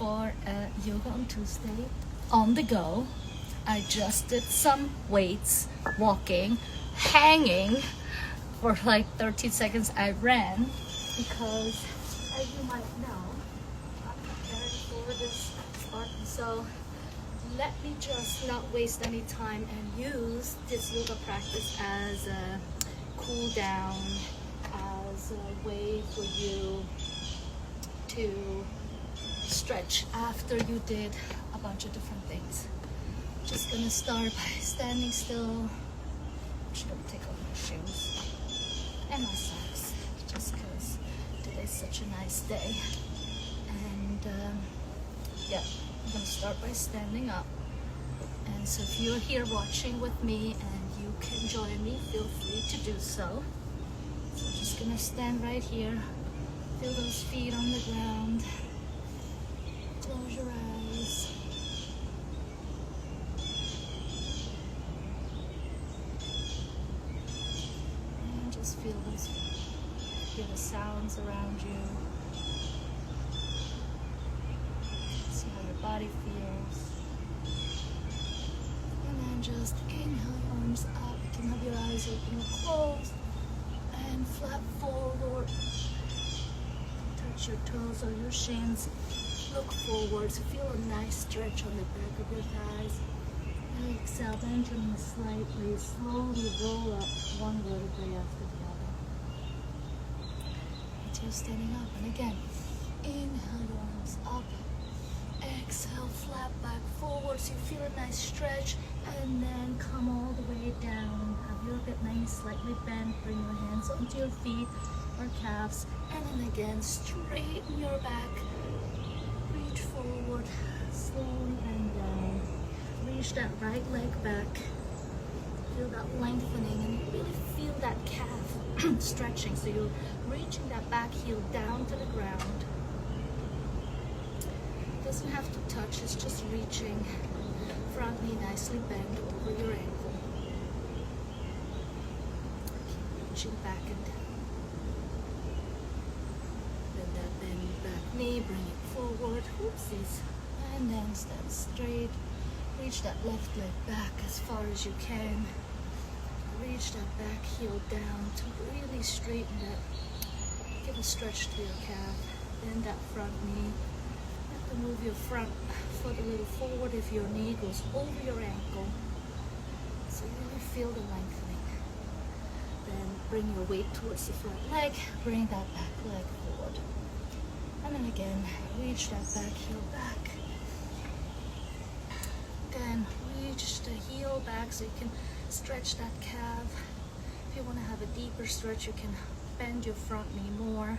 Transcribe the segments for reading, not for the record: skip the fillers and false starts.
for yoga on Tuesday. On the go, I just did some weights, walking, hanging for like 30 seconds. I ran because, as you might know, I'm prepared for this Spartan. So let me just not waste any time and use this yoga practice as a cool down, as a way for you to stretch after you did a bunch of different things. Just gonna start by standing still. I'm just gonna take off my shoes and my socks just because today's such a nice day. And yeah, I'm gonna start by standing up. And so if you're here watching with me and you can join me, feel free to do so. So I'm just gonna stand right here. Feel those feet on the ground. Close your eyes. And just feel the sounds around you. See how your body feels. And then just inhale your arms up. You can have your eyes open or closed. And flap forward. Touch your toes or your shins. Look forwards. Feel a nice stretch on the back of your thighs. Exhale, bend your knees slightly. Slowly roll up one vertebrae after the other. Until standing up. And again, inhale your arms up. Exhale, flap back forward. So you feel a nice stretch. And then come all the way down. Have your hip knees slightly bent. Bring your hands onto your feet or calves. And then again, straighten your back. Reach forward, slowly and down. Reach that right leg back. Feel that lengthening and really feel that calf stretching. So you're reaching that back heel down to the ground. Doesn't have to touch, it's just reaching. Front knee nicely bent over your ankle. Keep reaching back and down. Bend that bend back knee, bring it forward. Oopsies. And then stand straight. Reach that left leg back as far as you can. Reach that back heel down to really straighten that. Give a stretch to your calf. Bend that front knee. You have to move your front foot a little forward if your knee goes over your ankle. So really feel the lengthening. Then bring your weight towards the front leg. Bring that back leg forward. And then again, reach that back heel back. Then reach the heel back so you can stretch that calf. If you want to have a deeper stretch, you can bend your front knee more.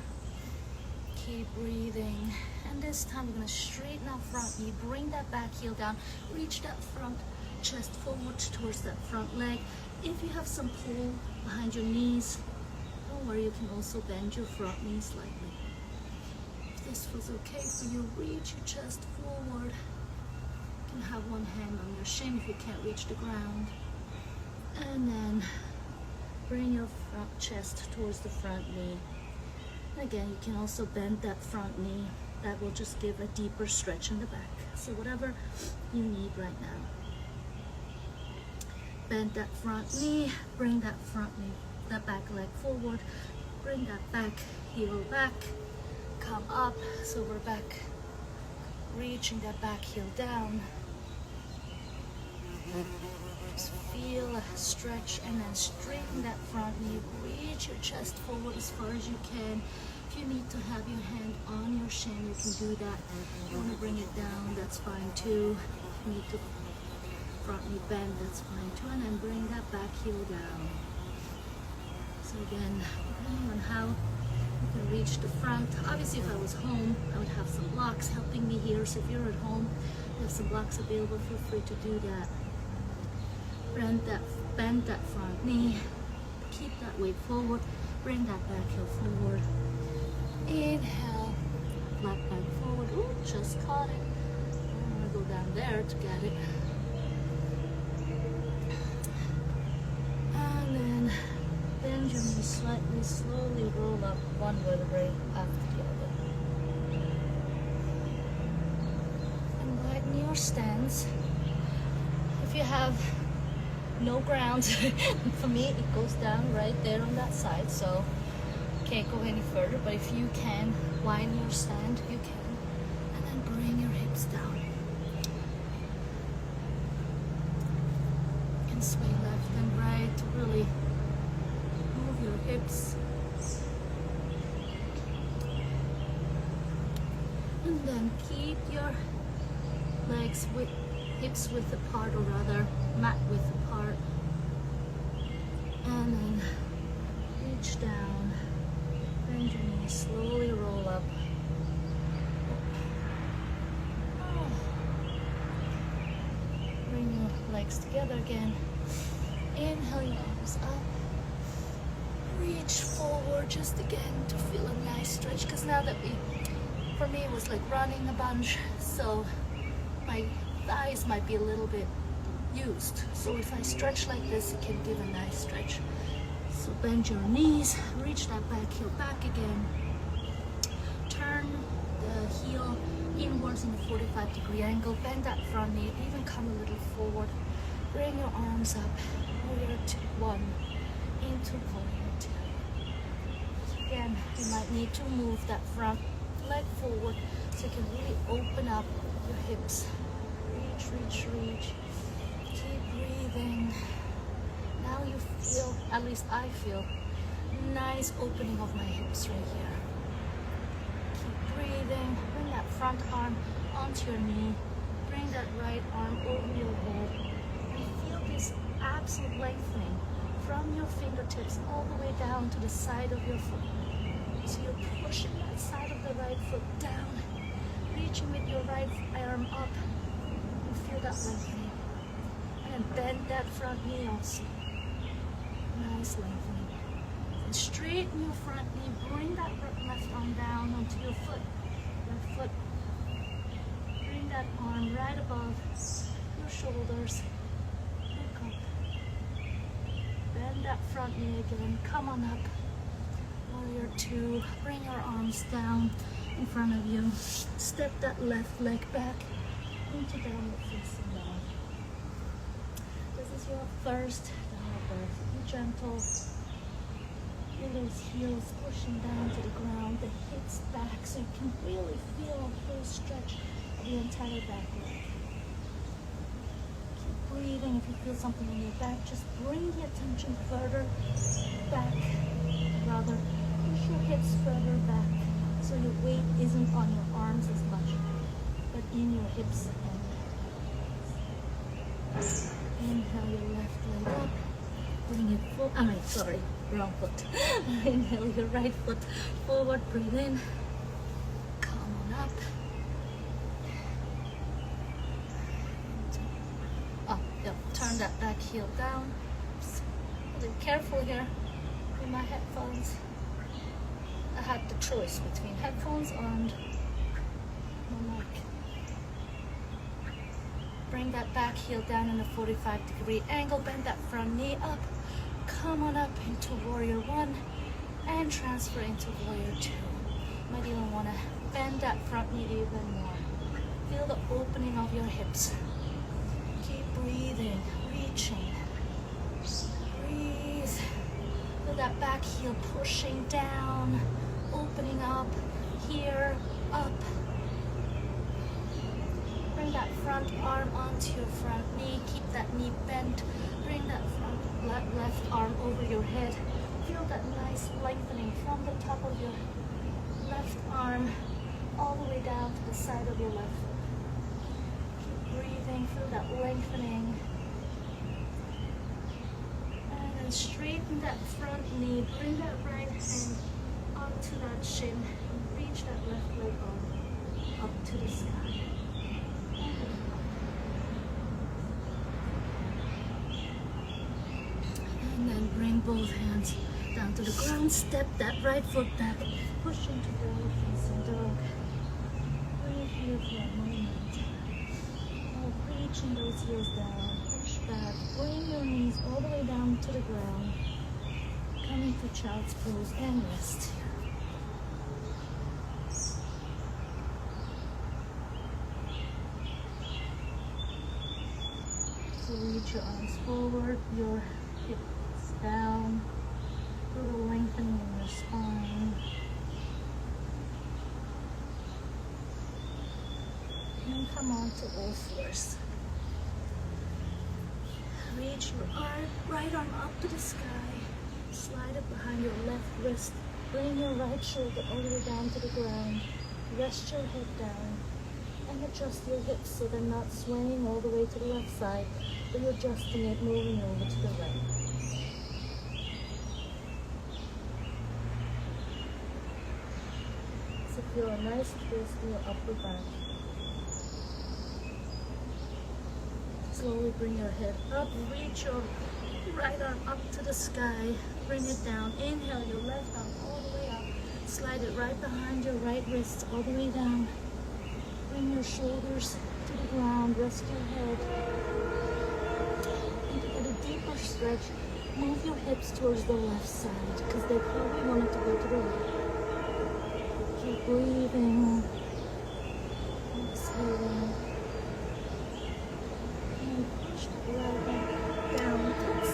Keep breathing. And this time we're going to straighten our front knee. Bring that back heel down. Reach that front chest forward towards that front leg. If you have some pull behind your knees, don't worry, you can also bend your front knee slightly. This feels okay for you. Reach your chest forward. You can have one hand on your shin if you can't reach the ground. And then bring your front chest towards the front knee. And again, you can also bend that front knee. That will just give a deeper stretch in the back. So whatever you need right now. Bend that front knee. Bring that front knee, that back leg forward. Bring that back heel back. Come up, so we're back, reaching that back heel down. Just feel a stretch and then straighten that front knee. Reach your chest forward as far as you can. If you need to have your hand on your shin, you can do that. If you want to bring it down, that's fine too. If you need to front knee bend, that's fine too. And then bring that back heel down. So again, depending on how you can reach the front. Obviously, if I was home, I would have some blocks helping me here. So if you're at home, you have some blocks available, feel free to do that. Bend that front knee. Keep that weight forward. Bring that back heel forward. Inhale. Flat back forward. Ooh, just caught it. I'm going to go down there to get it. And then bend your knees slightly, slowly roll up one vertebrae after the other. your stance. If you have no ground, for me it goes down right there on that side, so can't go any further. But if you can widen your stand, you can, and then bring your hips down. You can sway left and right to really move your hips. And then keep your legs with hips width apart, or rather mat width apart, and then reach down, bend your knees, slowly roll up. Bring your legs together again. Inhale your arms up. Reach forward just again to feel a nice stretch, because now that for me it was like running a bunch, so my thighs might be a little bit used. So if I stretch like this, it can give a nice stretch. So bend your knees, reach that back heel back again. Turn the heel inwards in a 45-degree angle. Bend that front knee, even come a little forward. Bring your arms up. Warrior 1 into warrior 2. Again, you might need to move that front leg forward so you can really open up your hips. Reach, reach, reach. Keep breathing. Now you feel, at least I feel, nice opening of my hips right here. Keep breathing. Bring that front arm onto your knee. Bring that right arm over your head. And feel this absolute lengthening from your fingertips all the way down to the side of your foot. So you're pushing that side of the right foot down, reaching with your right arm up. You feel that lengthening. And then bend that front knee also. Nice lengthening. And straighten your front knee. Bring that left arm down onto your foot. Left foot. Bring that arm right above your shoulders. Look up. Bend that front knee again. Come on up. Warrior 2. Bring your arms down in front of you. Step that left leg back into downward facing dog. This is your first downward birth. Be gentle. Feel those heels pushing down to the ground, the hips back, so you can really feel a full stretch of the entire back leg. Keep breathing. If you feel something in your back, just bring the attention further back. Rather, push your hips further back so your weight isn't on your arms as much, but in your hips and legs. Inhale your left leg up. Bring it forward. Wrong foot. Inhale your right foot forward. Breathe in. Come on up. Oh, yeah. Turn that back heel down. Just be careful here with my headphones. I had the choice between headphones and my mic. Bring that back heel down in a 45-degree angle. Bend that front knee up. Come on up into warrior 1 and transfer into warrior 2. Might even want to bend that front knee even more. Feel the opening of your hips. Keep breathing, reaching. Breathe. Feel that back heel pushing down, opening up, here, up. Bring that front arm onto your front knee. Keep that knee bent. Bring that front left arm over your head. Feel that nice lengthening from the top of your left arm all the way down to the side of your left. Keep breathing. Feel that lengthening. And then straighten that front knee. Bring that right hand onto that shin. And reach that left leg up to the sky. And then bring both hands down to the ground. Step that right foot back. Push into downward facing dog. Breathe here for a moment. Now reaching those heels down. Push back. Bring your knees all the way down to the ground. Come into child's pose and rest. So reach your arms forward, your hips down, a little lengthening in your spine. And come on to all fours. Reach your right arm up to the sky. Slide it behind your left wrist. Bring your right shoulder all the way down to the ground. Rest your head down. And adjust your hips so they're not swaying all the way to the left side, but you're adjusting it, moving over to the right. So feel a nice twist in your upper back. Slowly bring your head up, reach your right arm up to the sky, bring it down. Inhale your left arm all the way up, slide it right behind your right wrist all the way down. Bring your shoulders to the ground, rest your head. And to get a deeper stretch, move your hips towards the left side because they probably wanted to go to the right. Keep breathing, exhaling. And push the right back downwards,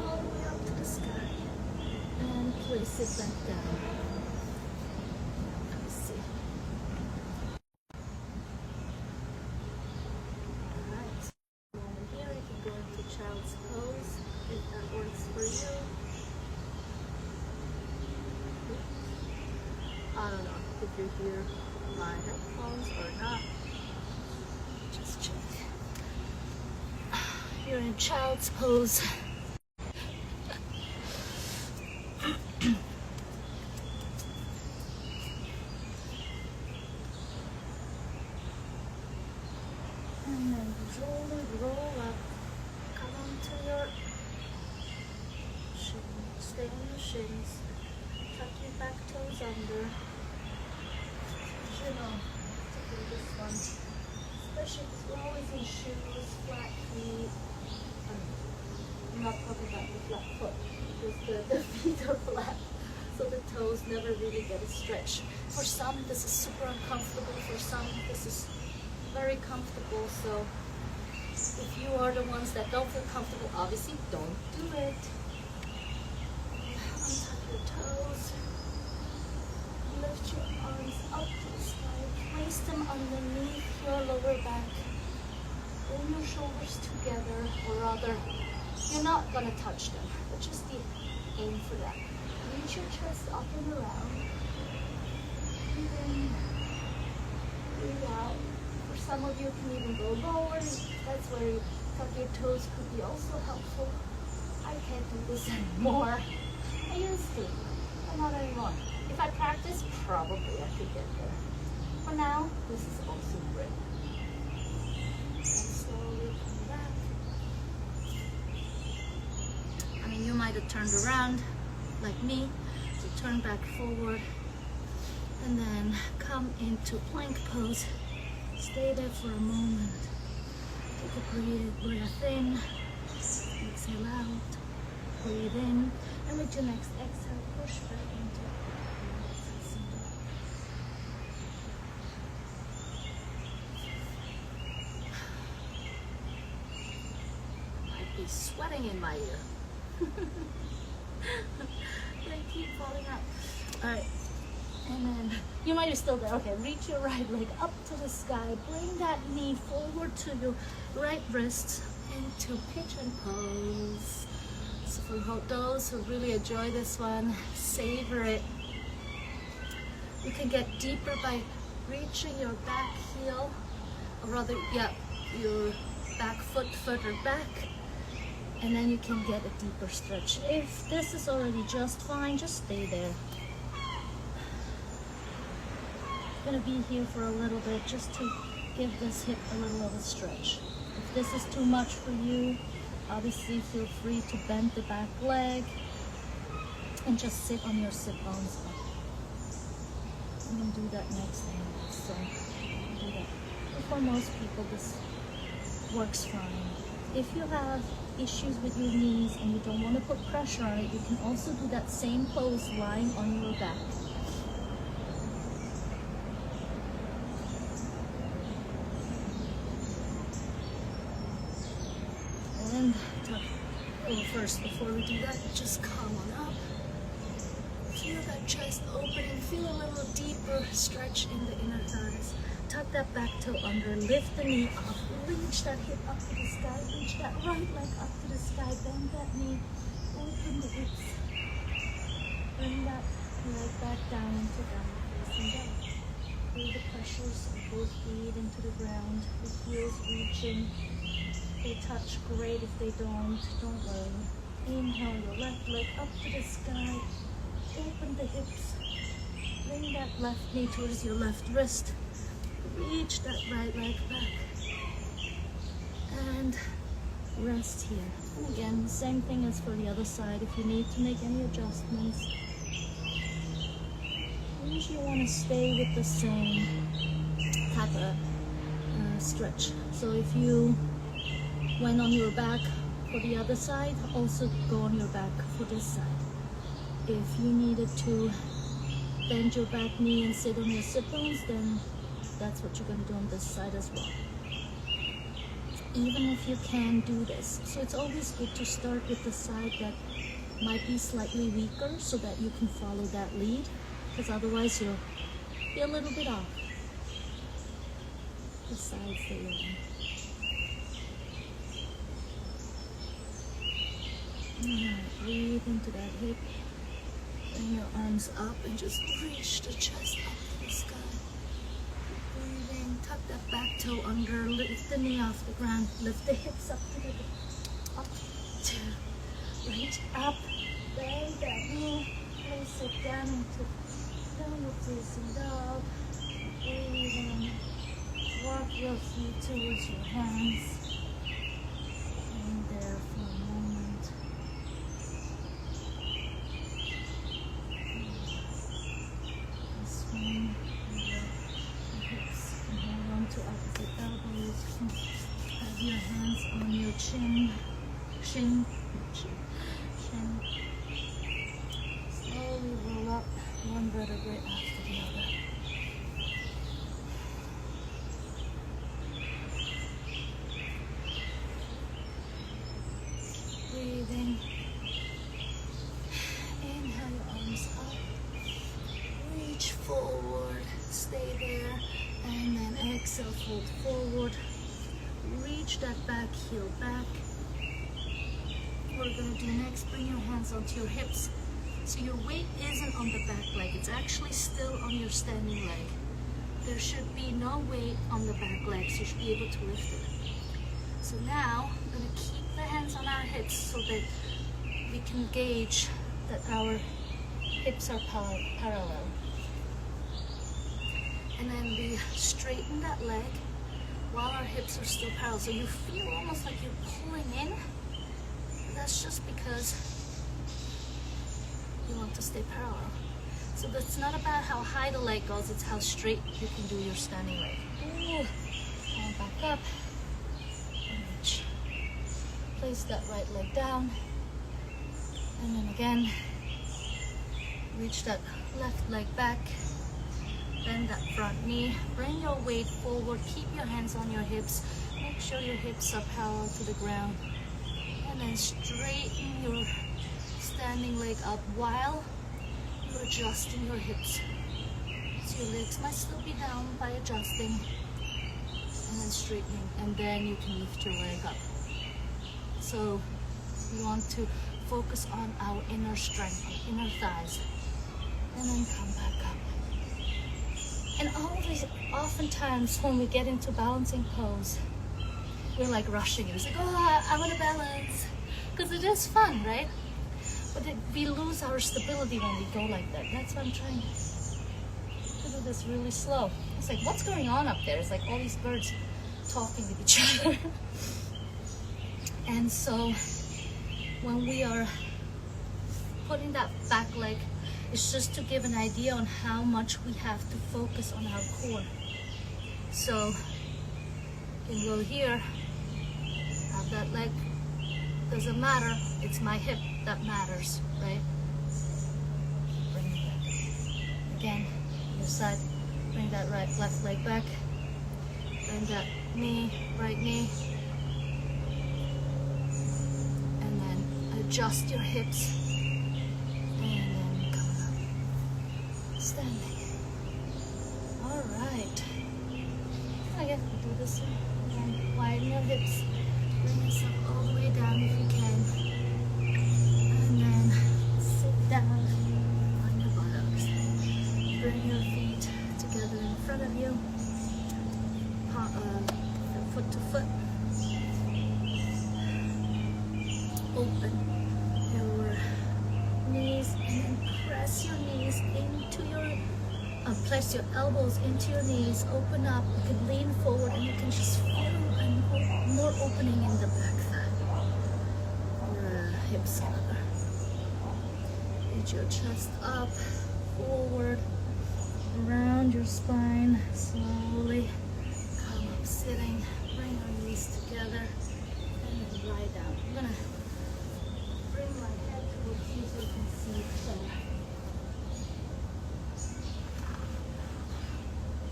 all the way up to the sky. And place it back down. Child's pose, if that works for you. I don't know if you hear my headphones or not. Just check. You're in child's pose. And then roll up. Come onto your shins. Stay on your shins. Tuck your back toes under. You know, to do this one. Especially because we're always in shoes, flat feet. I'm not talking about the flat foot because the feet are flat. So the toes never really get a stretch. For some, this is super uncomfortable. For some, this is very comfortable. So if you are the ones that don't feel comfortable, obviously don't do it. Untuck your toes. Lift your arms up to the sky. Place them underneath your lower back. Bring your shoulders together, or rather, you're not going to touch them, but just aim for that. Reach your chest up and around. Breathe in. Breathe out. Some of you can even go lower. That's where you tuck your toes could be also helpful. I can't do this anymore. I used to, but not anymore. If I practice, probably I could get there. For now, this is also great. And slowly come back. I mean, you might have turned around like me, so turn back forward and then come into plank pose. Stay there for a moment. Take a breath in. Exhale out. Breathe in. And with your next exhale, push back into I'd be sweating in my ear. They keep falling out. Alright. And then you might be still there. Okay, reach your right leg up to the sky. Bring that knee forward to your right wrist into pigeon pose. So for those who really enjoy this one, savor it. You can get deeper by reaching your back heel, or rather, your back foot further back, and then you can get a deeper stretch. If this is already just fine, just stay there. Going to be here for a little bit just to give this hip a little of a stretch. If this is too much for you, obviously feel free to bend the back leg and just sit on your sit bones up. I'm going to do that next time. So do that. But for most people, this works fine. If you have issues with your knees and you don't want to put pressure on it, you can also do that same pose lying on your back. And tuck. Oh, first, before we do that, just come on up. Feel that chest opening. Feel a little deeper stretch in the inner thighs. Tuck that back toe under. Lift the knee up. Reach that hip up to the sky. Reach that right leg up to the sky. Bend that knee. Open the hips. Bring that leg back down into downward facing dog. Feel the pressures of both feet into the ground. The heels reaching. If they touch, great. If they don't worry. Inhale your left leg up to the sky. Open the hips. Bring that left knee towards your left wrist. Reach that right leg back. And rest here. And again, same thing as for the other side. If you need to make any adjustments, you usually want to stay with the same type of stretch. So if you went on your back for the other side, also go on your back for this side. If you needed to bend your back knee and sit on your sit bones, then that's what you're going to do on this side as well. Even if you can do this. So it's always good to start with the side that might be slightly weaker so that you can follow that lead, because otherwise you'll be a little bit off the sides that you're on. Alright, breathe into that hip. Bring your arms up and just reach the chest up to the sky. Breathing, tuck that back toe under, lift the knee off the ground, lift the hips up to the up, two, reach up, bend that knee, place it down into downward facing dog. Breathing, walk your feet towards your hands. And there for a moment. Swing the hips and hold on to opposite elbows. Have your hands on your chin. Slowly roll up one vertebrae after the other. Breathing. Inhale your arms up. Reach forward. Stay there. And then exhale, fold forward. Reach that back heel back. What we're going to do next, bring your hands onto your hips. So your weight isn't on the back leg. It's actually still on your standing leg. There should be no weight on the back leg, so you should be able to lift it. So now, we're going to keep the hands on our hips so that we can gauge that our hips are parallel. And then we straighten that leg while our hips are still parallel. So you feel almost like you're pulling in. That's just because you want to stay parallel. So that's not about how high the leg goes, it's how straight you can do your standing leg. Ooh. And back up. Reach. Place that right leg down. And then again, reach that left leg back. Bend that front knee. Bring your weight forward. Keep your hands on your hips. Make sure your hips are parallel to the ground. And then straighten your standing leg up while you're adjusting your hips. So your legs might still be down by adjusting and then straightening, and then you can lift your leg up. So we want to focus on our inner strength, our inner thighs, and then come back up. And always, oftentimes when we get into balancing pose, we're like rushing it. It's like, oh, I want to balance. Because it is fun, right? But we lose our stability when we go like that. That's why I'm trying to do this really slow. It's like, what's going on up there? It's like all these birds talking with each other. And so when we are putting that back leg, it's just to give an idea on how much we have to focus on our core. So you can go here, have that leg, doesn't matter, it's my hip that matters, right? Bring it back. Again, your side, bring that left leg back, bend that knee, right knee. adjust your hips. And then come up. Standing. Alright. Again, do this one. Again, widen your hips. Bring yourself all the way down if you can. And then sit down on your buttocks. Bring your feet together in front of you. Foot to foot. Open your knees and then press your knees into your, press your elbows into your knees. Open up. You can lean forward and you can just feel more opening in the back thigh. Your hips together. Reach your chest up, forward, around your spine. Slowly come up sitting. Bring our knees together and then lie down. I'm gonna bring my head towards you so you can see it better.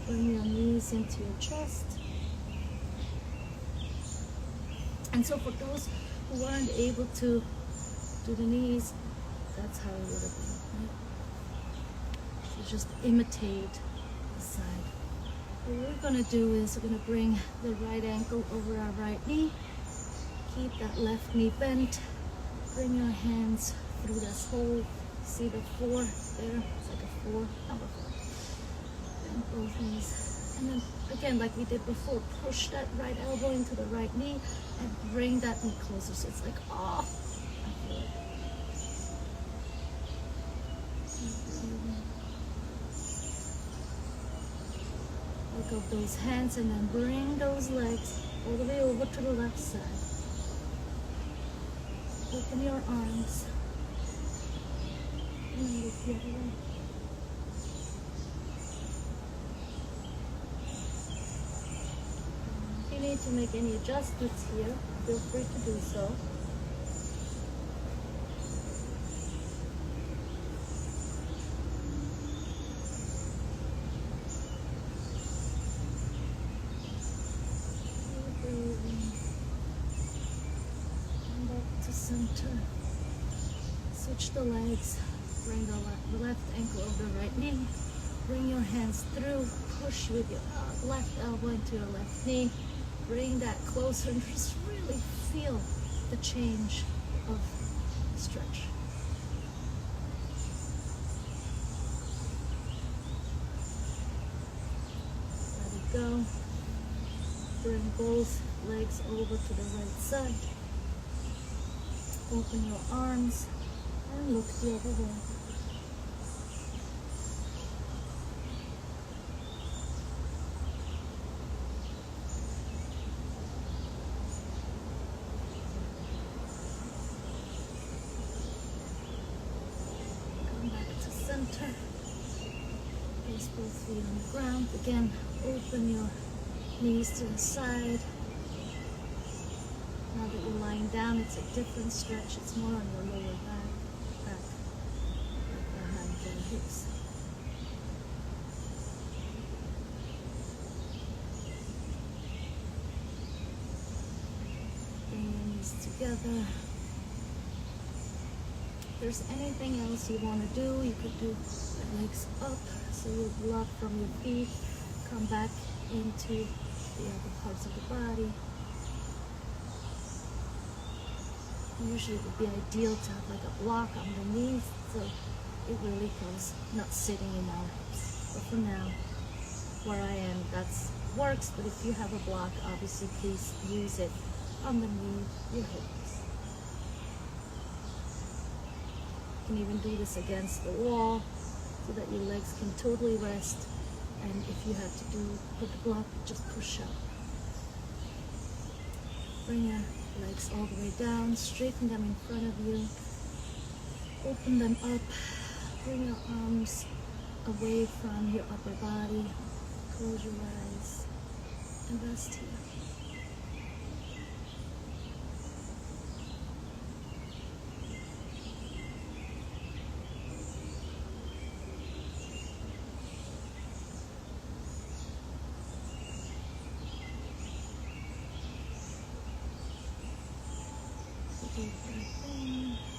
Bring your knees into your chest. And so for those who weren't able to do the knees, that's how it would have been, right? So just imitate the side. What we're gonna do is we're gonna bring the right ankle over our right knee. Keep that left knee bent. Bring your hands through this hole. See the 4 there? It's like a 4, number 4. Bend both knees. And then again, like we did before, push that right elbow into the right knee and bring that knee closer. So it's like, oh, I feel it. Look up those hands and then bring those legs all the way over to the left side. Open your arms. And look the other way. If you need to make any adjustments here, feel free to do so. Center. Switch the legs. Bring the left ankle over the right knee. Bring your hands through. Push with your left elbow into your left knee. Bring that closer and just really feel the change of stretch. Let it go. Bring both legs over to the right side. Open your arms and look the other way. Come back to center. Place both feet on the ground. Again, open your knees to the side. Now that you're lying down, it's a different stretch. It's more on your lower back, behind your hips. Bring your knees together. If there's anything else you want to do, you could do the legs up, so you block from your feet, come back into the other parts of the body. Usually it would be ideal to have like a block underneath, so it really goes not sitting in our hips. But for now, where I am, that works. But if you have a block, obviously please use it underneath your hips. You can even do this against the wall so that your legs can totally rest. And if you have to put the block, just push up. Bring your legs all the way down, straighten them in front of you, open them up, bring your arms away from your upper body, close your eyes, and rest here. Deep breath in.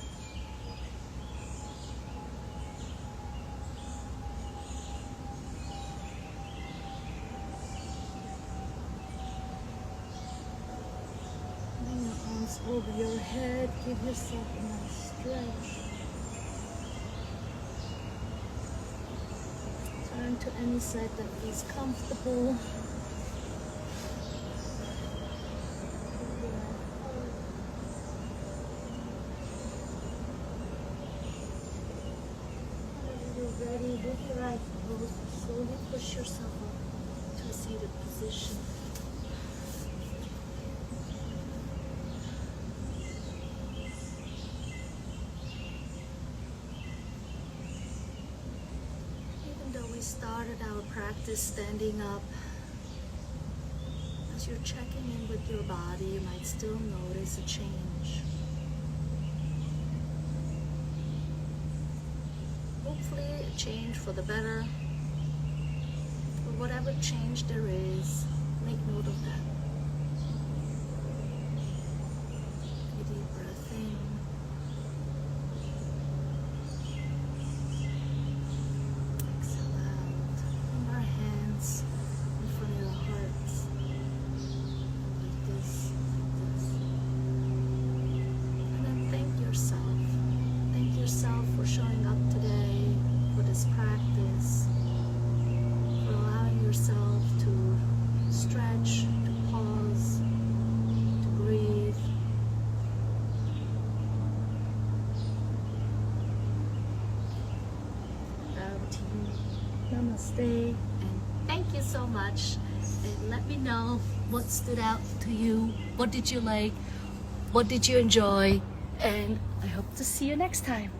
hands over your head. Give yourself a nice stretch. Turn to any side that feels comfortable. Whenever you're ready, with your eyes closed, slowly push yourself up to a seated position. We started our practice standing up. As you're checking in with your body, you might still notice a change. Hopefully a change for the better. But whatever change there is, make note of that. Take a deep breath in. For showing up today for this practice, for allowing yourself to stretch, to pause, to breathe. Namaste, and thank you so much. And let me know what stood out to you. What did you like? What did you enjoy? And I hope to see you next time.